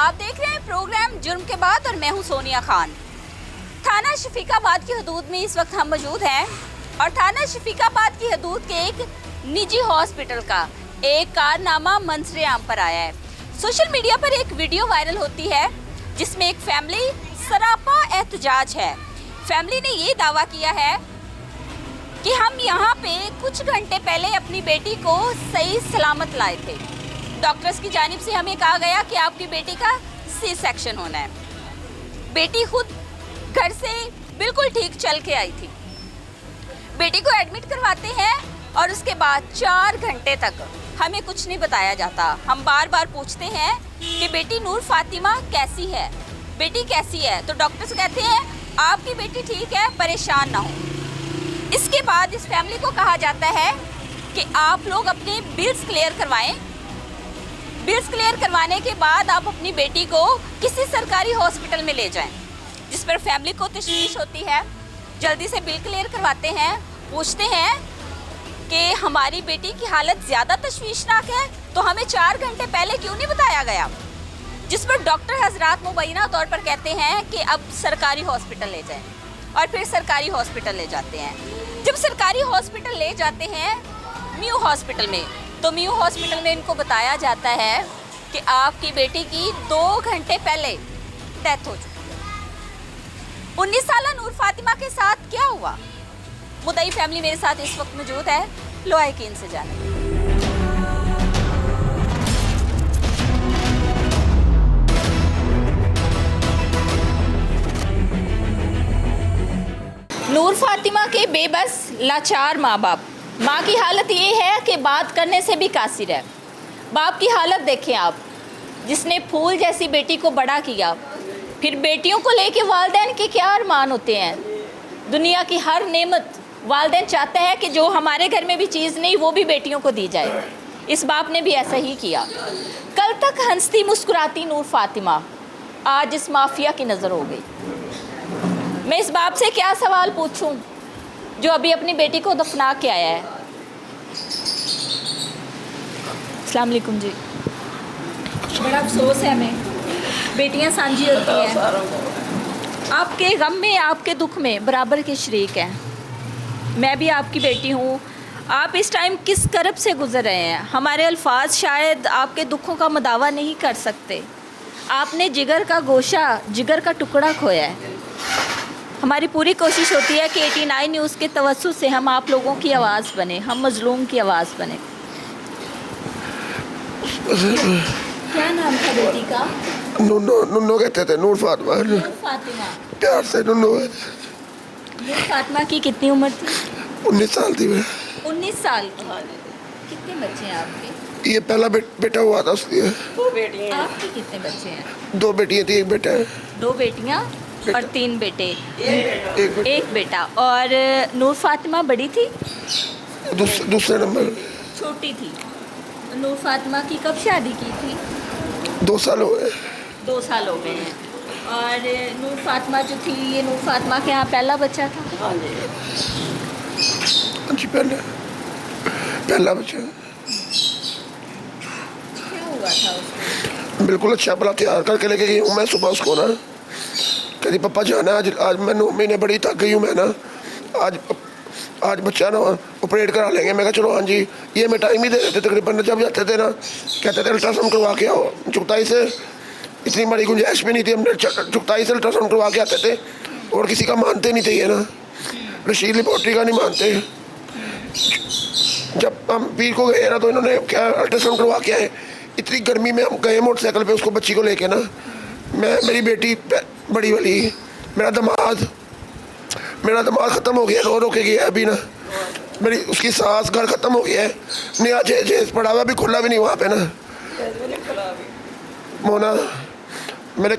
आप देख रहे हैं प्रोग्राम जुर्म के बाद और मैं हूं सोनिया खान। थाना शफीकाबाद की हदूद में इस वक्त हम मौजूद हैं और थाना शफीकाबाद की हदूद के एक निजी हॉस्पिटल का एक कारनामा मंजर आम पर आया है। सोशल मीडिया पर एक वीडियो वायरल होती है जिसमें एक फैमिली सरापा एहतजाज है। फैमिली ने ये दावा किया है कि हम यहाँ पे कुछ घंटे पहले अपनी बेटी को सही सलामत लाए थे। डॉक्टर्स की जानिब से हमें कहा गया कि आपकी बेटी का सी सेक्शन होना है। बेटी खुद घर से बिल्कुल ठीक चल के आई थी। बेटी को एडमिट करवाते हैं और उसके बाद 4 घंटे तक हमें कुछ नहीं बताया जाता। हम बार बार पूछते हैं कि बेटी नूर फातिमा कैसी है, बेटी कैसी है, तो डॉक्टर्स कहते हैं आपकी बेटी ठीक है, परेशान ना हो। इसके बाद इस फैमिली को कहा जाता है कि आप लोग अपने बिल्स क्लियर करवाएं। बिल्स क्लियर करवाने के बाद आप अपनी बेटी को किसी सरकारी हॉस्पिटल में ले जाएं, जिस पर फैमिली को तशवीश होती है। जल्दी से बिल क्लियर करवाते हैं, पूछते हैं कि हमारी बेटी की हालत ज़्यादा तशवीशनाक है तो हमें 4 घंटे पहले क्यों नहीं बताया गया, जिस पर डॉक्टर हजरात मुबैना तौर पर कहते हैं कि अब सरकारी हॉस्पिटल ले जाएं और फिर सरकारी हॉस्पिटल ले जाते हैं। जब सरकारी हॉस्पिटल ले जाते हैं म्यू हॉस्पिटल में, तो म्यू हॉस्पिटल में इनको बताया जाता है कि आपकी बेटी की 2 घंटे पहले डेथ हो चुकी है। 19 साला नूर फातिमा के साथ क्या हुआ? मुद्दई फैमिली मेरे साथ इस वक्त मौजूद है, लो आए कि इनसे जाने। नूर फातिमा के बेबस लाचार माँ बाप। माँ की हालत ये है कि बात करने से भी कासिर है। बाप की हालत देखें आप, जिसने फूल जैसी बेटी को बड़ा किया। फिर बेटियों को लेके वालिदैन के क्या अरमान होते हैं। दुनिया की हर नेमत वालिदैन चाहते हैं कि जो हमारे घर में भी चीज़ नहीं वो भी बेटियों को दी जाए। इस बाप ने भी ऐसा ही किया। कल तक हंसती मुस्कुराती नूर फातिमा आज इस माफिया की नज़र हो गई। मैं इस बाप से क्या सवाल पूछूं जो अभी अपनी बेटी को दफना के आया है। अस्सलाम वालेकुम जी। बड़ा अफसोस है हमें, बेटियां सांझी होती हैं। आपके गम में आपके दुख में बराबर के शरीक हैं। मैं भी आपकी बेटी हूँ। आप इस टाइम किस करब से गुजर रहे हैं, हमारे अल्फाज शायद आपके दुखों का मदावा नहीं कर सकते। आपने जिगर का गोशा, जिगर का टुकड़ा खोया है। हमारी पूरी कोशिश होती है कि 89 न्यूज़ के तवज्जुह से हम आप लोगों की आवाज़ बने, हम मजलूम की आवाज़ बने। क्या नाम था बेटी का? नुन्नो कहते थे, नूर फातिमा। नूर फातिमा, प्यार से नुन्नो। नूर फातिमा की कितनी उम्र थी? 19 साल थी मैं। 19 साल की। कितने बच्चे हैं आपके? ये पहला बेटा हुआ था उसकी। 2 बेटियाँ। आपके कितने बच्चे हैं? 2 बेटियाँ थी, 1 बेटा है। 2 बेटियाँ और 3 बेटे। एक बेटा। और नूर फातिमा बड़ी थी? दूसरे नंबर। छोटी थी। नूर फातिमा की कब शादी की थी? 2 साल हो गए। 2 साल हो गए हैं। और नूर फातिमा जो थी, ये नूर फातिमा के यहाँ पहला बच्चा था? हाँ जी, पहला बच्चा। क्या हुआ था उसको? बिल्कुल अच्छा भला तैयार करके लेके गई हूँ मैं सुबह उसको ना। कहती पप्पा जाना आज मैं 9 महीने बड़ी थक गई हूँ मैं ना, आज बच्चा ना ऑपरेट करा लेंगे। मैं कहा चलो हाँ जी। ये मैं टाइम ही दे देते तकरीबन। जब जाते थे ना कहते थे अल्ट्रासाउंड करवा के आओ। चुगताई से इतनी बड़ी गुंजाइश भी नहीं थी, हमने चुगताई से अल्ट्रासाउंड करवा के आते थे और किसी का मानते नहीं थे ये ना, रशीद लेबॉर्ट्री का नहीं मानते। जब हम पीर को गए ना तो इन्होंने क्या अल्ट्रासाउंड करवा के आए। इतनी गर्मी में हम गए मोटरसाइकिल पे उसको बच्ची को लेके ना, मैं मेरी बेटी बड़ी वाली, मेरा दिमाग ख़त्म हो गया, रो के गया अभी ना। मेरी उसकी सांस घर ख़त्म हो गया है। नया जेस पड़ा हुआ भी खुला भी नहीं वहाँ पे ना। मोना मैंने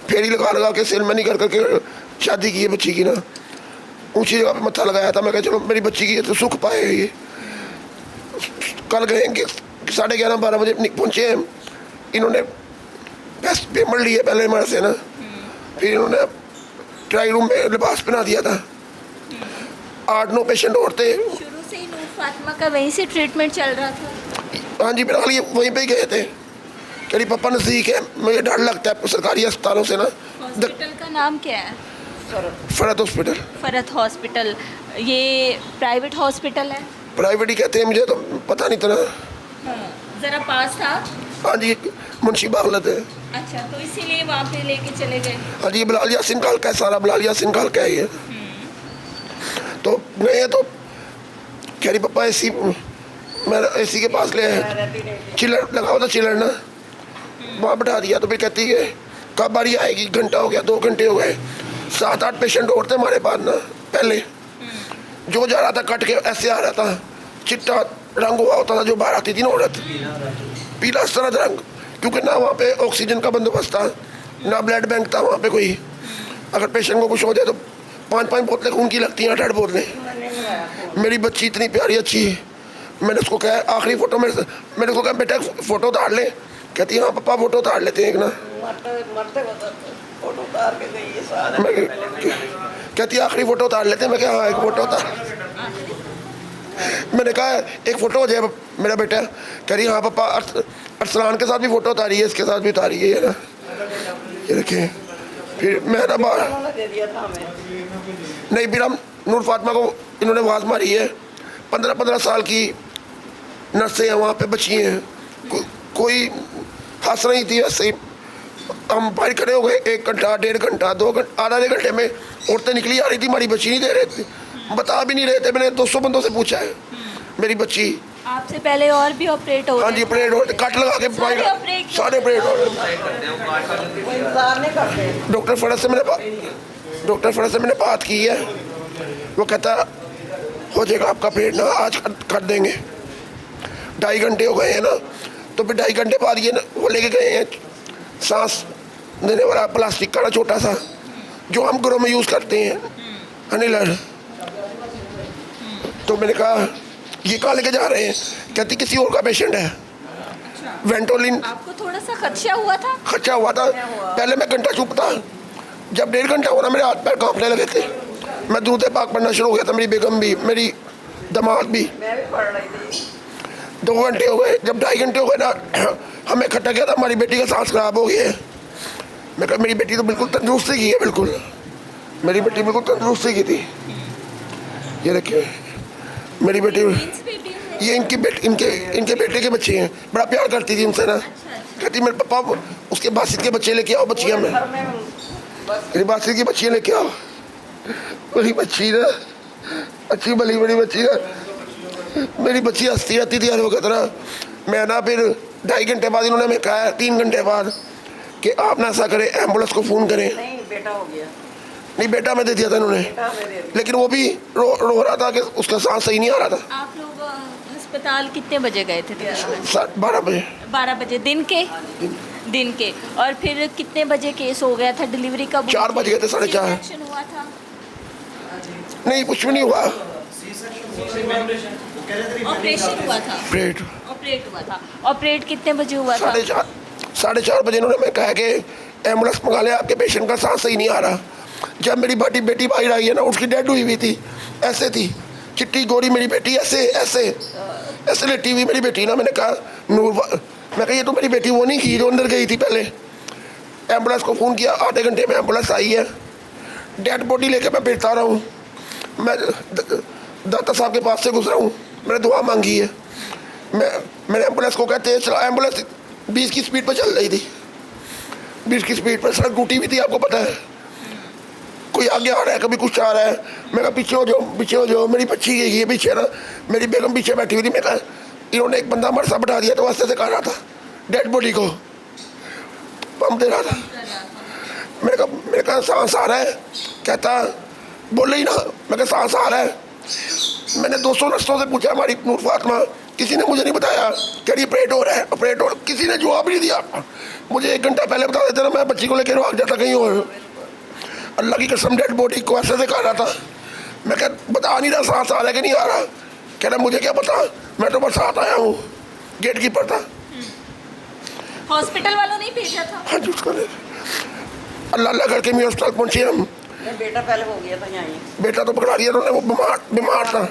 फेरी लगा के सेलमनी कर करके शादी की है बच्ची की ना। ऊंची जगह पे मत्था लगाया था। मैं कहा चलो मेरी बच्ची की तो सुख पाए। ये कल गए 11:30-12 बजे पहुँचे हैं। इन्होंने पेमेंट लिए पहले हमारे से ना, फिर इन्होंने ट्राई रूम में लिबास पहना दिया था। 8-9 पेशेंट और थे। शुरू से ही नूर फातिमा का वहीं से ट्रीटमेंट चल रहा था? हाँ जी, फिलहाल ये वहीं पे ही गए थे। कह रही पापा नज़दीक है, मुझे डर लगता है सरकारी अस्पतालों से ना। हॉस्पिटल का नाम क्या है? फरत हॉस्पिटल। फरत हॉस्पिटल। ये प्राइवेट हॉस्पिटल है? प्राइवेट ही कहते हैं, मुझे तो पता नहीं इतना। ज़रा पास था? हाँ जी, मुंशी बागलत है। अच्छा, तो इसीलिए वहाँ पे लेके चले गए? हाँ जी, बिलाल यासीन काल का है, सारा बिलाल यासीन काल का है ये। तो गए तो कह रही पापा एसी, मैं एसी के पास ले आया, चिलर लगा हुआ था, चिलर ना वहाँ बैठा दिया। तो फिर कहती है कब बारी आएगी, घंटा हो गया, 2 घंटे हो गए, 7-8 पेशेंट और थे हमारे पास ना। पहले जो जा रहा था कट के ऐसे आ रहा था, चिट्टा रंग हुआ होता था, जो बाहर आती थी ना औरत, पीला सरद रंग, क्योंकि ना वहाँ पे ऑक्सीजन का बंदोबस्त था, ना ब्लड बैंक था वहाँ पे कोई। अगर पेशेंट को कुछ हो जाए तो 5-5 बोतलें खून की लगती हैं, 8-8 बोतलें। मेरी बच्ची इतनी प्यारी अच्छी, मैंने उसको कहा आखिरी फ़ोटो मैंने उसको कहा बेटा फ़ोटो उतार ले। कहती है हाँ पापा फ़ोटो उतार लेते हैं एक ना। कहती है आखिरी फ़ोटो उतार लेते हैं। मैं क्या हाँ एक फ़ोटो उतार। मैंने कहा एक फ़ोटो हो जाए मेरा बेटा। कह रही हाँ पापा, अरसलान के साथ भी फ़ोटो उतारी है, इसके साथ भी उतारी है ना, ये रखें। फिर मैं ना बाहर नहीं, फिर हम नूर फातिमा को इन्होंने आवाज़ मारी है। 15-15 साल की नर्सें हैं वहाँ पे, बची हैं, कोई हंस रही थी वैसे ही। हम बाहर खड़े हो गए, 1 घंटा, 1.5 घंटा, 2 घंटे, आधे घंटे में औरतें निकली आ रही थी, हमारी बच्ची नहीं दे रहे थे, बता भी नहीं रहे थे। मैंने 200 बंदों से पूछा है मेरी बच्ची। आपसे पहले और भी ऑपरेट हो? हाँ जी, ऑपरेट हो, कट लगा के सारे ऑपरेट हो। डॉक्टर फरद से मैंने बात की है, वो कहता हो जाएगा आपका ऑपरेट ना, आज कर देंगे। 2.5 घंटे हो गए हैं ना, तो फिर 2.5 घंटे बाद ये वो लेके गए हैं सांस देने वाला प्लास्टिक का ना छोटा सा, जो हम घरों में यूज़ करते हैं, इनहेलर। तो मैंने कहा ये कहाँ लेके जा रहे हैं? कहती किसी और का पेशेंट है, वेंटोलिन। आपको थोड़ा सा खदशा हुआ था? खर्चा हुआ था। पहले मैं घंटा चुप था, जब 1.5 घंटा हो रहा मेरे हाथ पैर कांपने लगे थे। मैं दूध पाक पढ़ना शुरू हो गया था, मेरी बेगम भी, मेरी दामाद भी। 2 घंटे हो गए, जब 2.5 घंटे हो गए ना, हमें खट्टा गया था हमारी बेटी का सांस खराब हो गई है। मैं कहा मेरी बेटी तो बिल्कुल तंदुरुस्ती की है, बिल्कुल मेरी बेटी बिल्कुल तंदुरुस्ती की थी। ये देखिए मेरी बेटी, ये इनके बेटे के बच्चे हैं, बड़ा प्यार करती थी उनसे ना। कहती मेरे पापा उसके बासित के बच्चे लेके आओ, बच्चियाँ में मेरी बासित की बच्चियाँ लेके आओ। बड़ी बच्ची ना, अच्छी भली बड़ी बच्ची ना, मेरी बच्ची हंसती रहती थी हर वक्त ना। मैं ना फिर 2.5 घंटे बाद इन्होंने हमें कहा 3 घंटे बाद कि आप ना ऐसा करें, एम्बुलेंस को फ़ोन करें। नहीं बेटा हो गया, नहीं बेटा मैं दे दिया था इन्होंने, लेकिन वो भी रो रहा था कि उसका सांस सही नहीं आ रहा था। आप लोग अस्पताल कितने बजे गए थे? 12 बजे। 12 बजे दिन के। और फिर कितने बजे केस हो गया था? डिलीवरी कब? 4 बज गए थे, 4:30। C-section हुआ था? नहीं कुछ भी नहीं हुआ, ऑपरेशन हुआ था? ऑपरेट हुआ था। ऑपरेट कितने बजे हुआ था? 4:30 बजे इन्होंने मैं कहा कि एम्बुलेंस मंगा ले, आपके पेशेंट का सांस सही नहीं आ रहा। जब मेरी बेटी बाहर आई है ना, उसकी डेड हुई हुई थी, ऐसे थी, चिट्टी गोरी मेरी बेटी, ऐसे लेटी हुई मेरी बेटी ना। मैंने कहा मैं कहा ये तो मेरी बेटी वो नहीं की जो अंदर गई थी पहले। एम्बुलेंस को फ़ोन किया, आधे घंटे में एम्बुलेंस आई है। डेड बॉडी लेके मैं फिरता रहा हूँ, मैं दाता साहब के पास से गुजरा हूँ, मैंने दुआ मांगी है। मैंने एम्बुलेंस को कहते हैं चला, एम्बुलेंस 20 की स्पीड पर चल रही थी, 20 की स्पीड पर। सड़क टूटी हुई थी, आपको पता है, कोई आगे आ रहा है, कभी कुछ आ रहा है। मैं कहा पीछे हो जाओ। मेरी बच्ची गई है पीछे ना, मेरी बेगम पीछे बैठी हुई थी। मैं कहा इन्होंने एक बंदा हमारे साथ बैठा दिया, तो वास्ते से कहा रहा था डेड बॉडी को पंप दे रहा था। मैंने कहा सांस आ रहा है? कहता बोले ही ना। मैं कहा सांस आ रहा है। मैंने 200 नर्सों से पूछा, हमारी नूर फातिमा, किसी ने मुझे नहीं बताया कि ये ऑपरेट हो रहा है, ऑपरेट हो, किसी ने जवाब नहीं दिया। मुझे 1 घंटा पहले बता देते ना, मैं बच्ची को लेकर भाग जाता कहीं और। अल्लाह की कसम डेड बॉडी को ऐसे से कहा रहा था। मैं क्या बता नहीं रहा सांस आ रहा है कि नहीं आ रहा। कह रहा मुझे क्या पता, मैं तो बरसात आया हूँ, गेट कीपर था। हॉस्पिटल वालों ने भेजा था? हाँ जी, उसका अल्लाह करके मैं अस्पताल पहुँचे हम। बेटा पहले हो गया था यहाँ ही। बेटा तो पकड़ा दिया उन्होंने, वो बीमार था,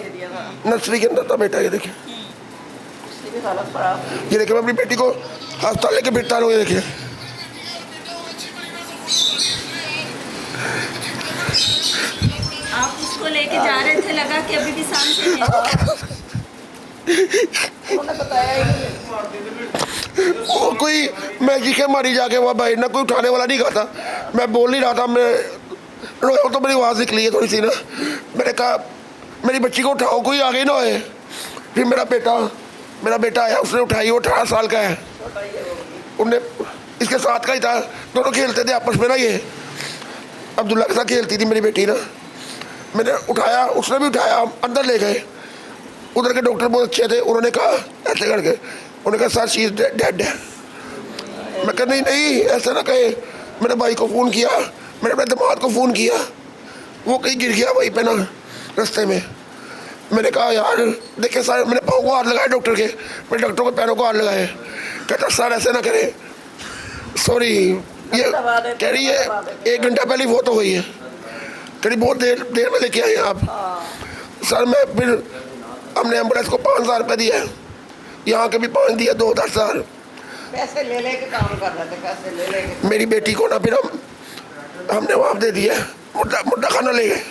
नर्सरी के अंदर था बेटा। ये देखिए उसकी हालत खराब। ये देखिए मैं अपनी बेटी को अस्पताल लेके फिरता हूँ। ये देखिए आप उसको लेके जा रहे थे, लगा कि अभी भी सांस है। उन्होंने बताया ही नहीं। वो कोई मैजिक है मारी जाके, वहाँ भाई ना कोई उठाने वाला नहीं खाता। मैं बोल नहीं रहा था, मैं रोया तो मेरी आवाज़ निकली है थोड़ी सी ना। मैंने कहा मेरी बच्ची को उठाओ, कोई आगे ना आए। फिर मेरा बेटा आया, उसने उठाई। वो 18 साल का है, उनने इसके साथ का ही था। दोनों खेलते थे आपस में ना। ये अब्दुल्ला के साथ खेलती थी मेरी बेटी ना। मैंने उठाया, उसने भी उठाया, अंदर ले गए। उधर के डॉक्टर बहुत अच्छे थे, उन्होंने कहा ऐसे करके, उन्होंने कहा सर शी इज डेड है। मैं कहा नहीं ऐसा ना कहे। मेरे भाई को फ़ोन किया, मैंने अपने दामाद को फ़ोन किया, वो कहीं गिर गया वहीं पे ना रास्ते में। मैंने कहा यार देखिए सर, मैंने पाँव को हाथ लगाए डॉक्टर के, मैंने डॉक्टर के पैरों को हाथ लगाए। कहता सर ऐसे ना करे, सॉरी। ये कह रही है 1 घंटा पहले वो तो हुई है। कह रही बहुत देर में लेके आए आप। सर मैं फिर हमने एम्बुलेंस को 5,000 रुपये दिया, यहाँ के भी 5 दिया, 2-10,000 पैसे ले लेके काम कर रहे थे, पैसे ले लेके। मेरी बेटी को ना फिर हमने वहाँ दे दिया, मुद्दा खाना ले गए।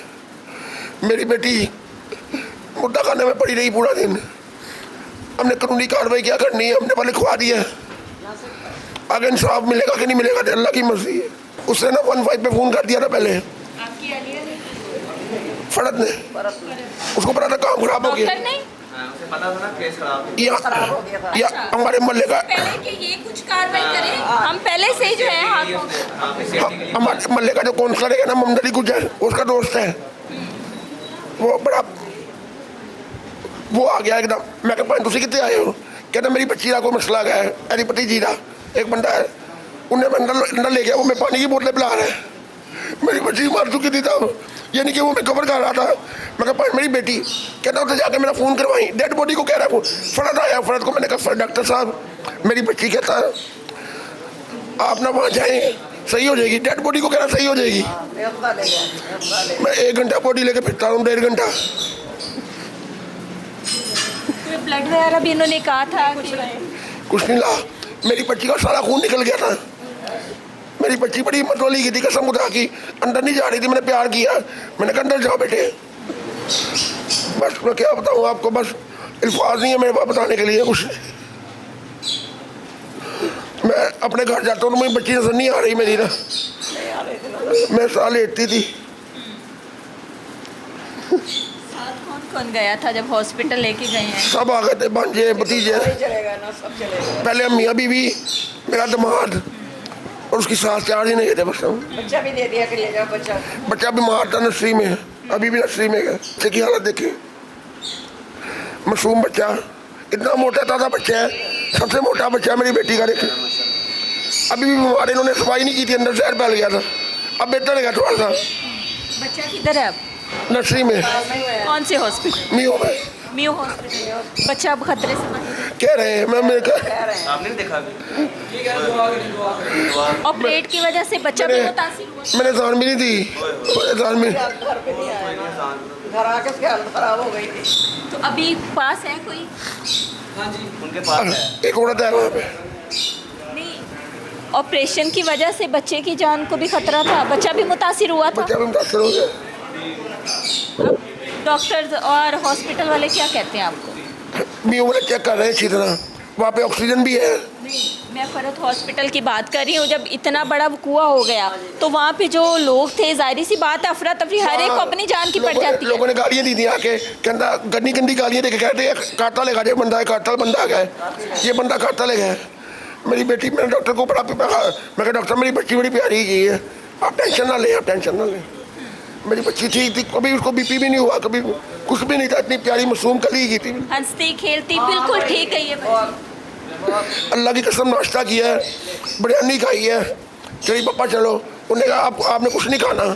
मेरी बेटी मुद्दा खाने में पड़ी रही पूरा दिन। हमने कानूनी कार्रवाई क्या करनी है, हमने पहले लिखवा दिया। आगे इंसाफ मिलेगा कि नहीं मिलेगा तो अल्लाह की मर्जी है। उसने ना 15 पे फ़ोन कर दिया था पहले, आपकी आलिया ने? फरत ने। उसको पता था काम खराब हो गया। डॉक्टर नहीं? उसे पता था ना केस खराब है। खराब हो गया था। या हमारे मोहल्ले का पहले कि ये कुछ कार्रवाई करें, हम पहले से ही जो है आपकी सेफ्टी के लिए हमारे मोहल्ले का जो काउंसलर है ना मोहम्मद अली गुजर, उसका दोस्त है। वो बड़ा वो आ गया एकदम। मैं कहा तुम कितने आए हो? कहता मेरी बच्ची का कोई मसला आ गया है, मेरी भतीजी का एक बंदा है, उन्हें अंदर ले गया। वो मैं पानी की बोतलें पिला रहा है। मेरी बच्ची मार चुकी थी तब, यानी कि वो मैं कवर कर रहा था। मैं कहा मेरी बेटी, कहता उधर जाके मेरा फ़ोन करवाई। डेड बॉडी को कह रहा है। फरद आया, फरद को मैंने कहा डॉक्टर साहब मेरी बच्ची, कहता आप ना वहाँ जाएँ सही हो जाएगी। डेड बॉडी को कह रहा सही हो जाएगी। मैं 1 घंटा बॉडी लेके फिरता हूँ, 1.5 घंटा। कोई ब्लड वगैरह भी इन्होंने कहा था? कुछ नहीं ला, मेरी बच्ची का सारा खून निकल गया था। मेरी बच्ची बड़ी हिम्मत वाली की थी, कसम खुदा की। अंदर नहीं जा रही थी, मैंने प्यार किया। मैंने कहा अंदर जाओ बेटे। बस मैं क्या बताऊँ आपको, बस अल्फाज नहीं है मेरे पास बताने के लिए कुछ। मैं अपने घर जाता हूँ तो मेरी बच्ची नजर नहीं आ रही मेरी ना। मैं साल लेटती थी। कौन कौन गया था जब हॉस्पिटल लेके गए हैं? सब आ गए थे, भांजे भतीजे। चलेगा ना, सब चलेगा। पहले मियाँ बीवी, मेरा दामाद और उसकी सास, 4 दिन गए थे बस हम। बच्चा भी दे दिया कि ले जाओ बच्चा। बच्चा बीमार था, नर्सरी में है, अभी भी नर्सरी में है। बच्चे की हालत देखिए, मासूम बच्चा, इतना मोटा ताज़ा बच्चा है, सबसे मोटा बच्चा है मेरी बेटी का। देखिए अभी भी बीमार, इन्होंने सफाई नहीं की थी, अंदर जहर फैल गया था। अब बेहतर है थोड़ा सा। बच्चा किधर है अब? नर्सरी में, कौन से हॉस्पिटल? मियो में। Mu hospital. बच्चा अब खतरे से बच कह रहे हैं मैंने कहा आपने नहीं देखा अभी? और प्लेट की वजह से बच्चा भी मुतासिर हुआ। मैंने जान भी नहीं दी, जान भी। घर पे नहीं आया ना। घर आके उसकी हालत खराब हो गई थी। तो अभी पास है कोई? उनके पास है। एक औरत है वहाँ पे। नहीं, ऑपरेशन की वजह से बच्चे की जान को भी खतरा था, बच्चा भी मुतासिर हुआ था। बच्चा भी मुतासर हो गया। अब डॉक्टर्स और हॉस्पिटल वाले क्या कहते हैं आपको? मियो वाले चेक कर रहे हैं अच्छी तरह, वहाँ पे ऑक्सीजन भी है। नहीं, मैं फरत हॉस्पिटल की बात कर रही हूँ। जब इतना बड़ा कुआं हो गया तो वहाँ पे जो लोग थे, जाहिर सी बात है, अफरा तफरी हर एक को अपनी जान की पड़ जाती है। लोगों ने गालियाँ दी थी आके, कहता गंदी गंदी गालियाँ देके कहते काटा लेगा, ये बंदा है काटल बंदा आ गया है, ये बंदा काटल है। मेरी बेटी, मैंने डॉक्टर को बड़ा मैं कहा डॉक्टर मेरी बच्ची बड़ी प्यारी की है, आप टेंशन ना लें, आप टेंशन ना लें। मेरी बच्ची ठीक थी, कभी उसको बीपी भी नहीं हुआ, कभी कुछ भी नहीं था, इतनी प्यारी मासूम कली की थी। हंसती खेलती बिल्कुल ठीक है ये बच्ची। अल्लाह की कसम नाश्ता किया है, बिरयानी खाई है। चलिए पापा चलो, उन्होंने कहा आपने कुछ नहीं खाना,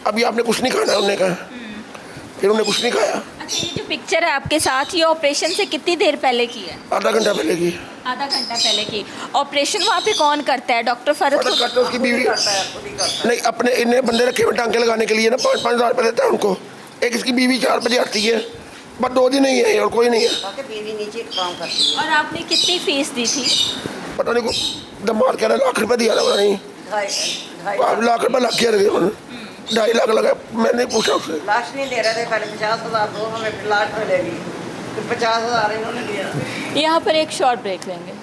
अभी आपने कुछ नहीं खाना, उन्होंने कहा। फिर उन्होंने कुछ नहीं खाया। अच्छा, ये जो पिक्चर है आपके साथ, ये ऑपरेशन से कितनी देर पहले की है? आधा घंटा पहले की। आधा घंटा पहले की। ऑपरेशन वहाँ पे कौन करता है? डॉक्टर फरद फर्क खुद? करते उसकी बीवी नहीं, अपने इन्हें बंदे रखे हुए टांके लगाने के लिए ना 5-5 हज़ार रुपये देता है उनको। एक इसकी बीवी 4 बजे आती है, बस 2 दिन ही है और कोई नहीं है। ताकि बीवी नीचे काम करती है। और आपने कितनी फीस दी थी? पता नहीं को दमार कह रहा लाख रुपए दिया था, पता नहीं 2.5 लाख रुपए लग गया थे 2.5 लाख लगा। मैंने पूछा उससे, लाश नहीं दे रहे थे, पहले 50,000 दो, हमें फिर लाश मिलेगी, फिर 50,000 इन्होंने दिया। यहाँ पर एक शॉर्ट ब्रेक लेंगे।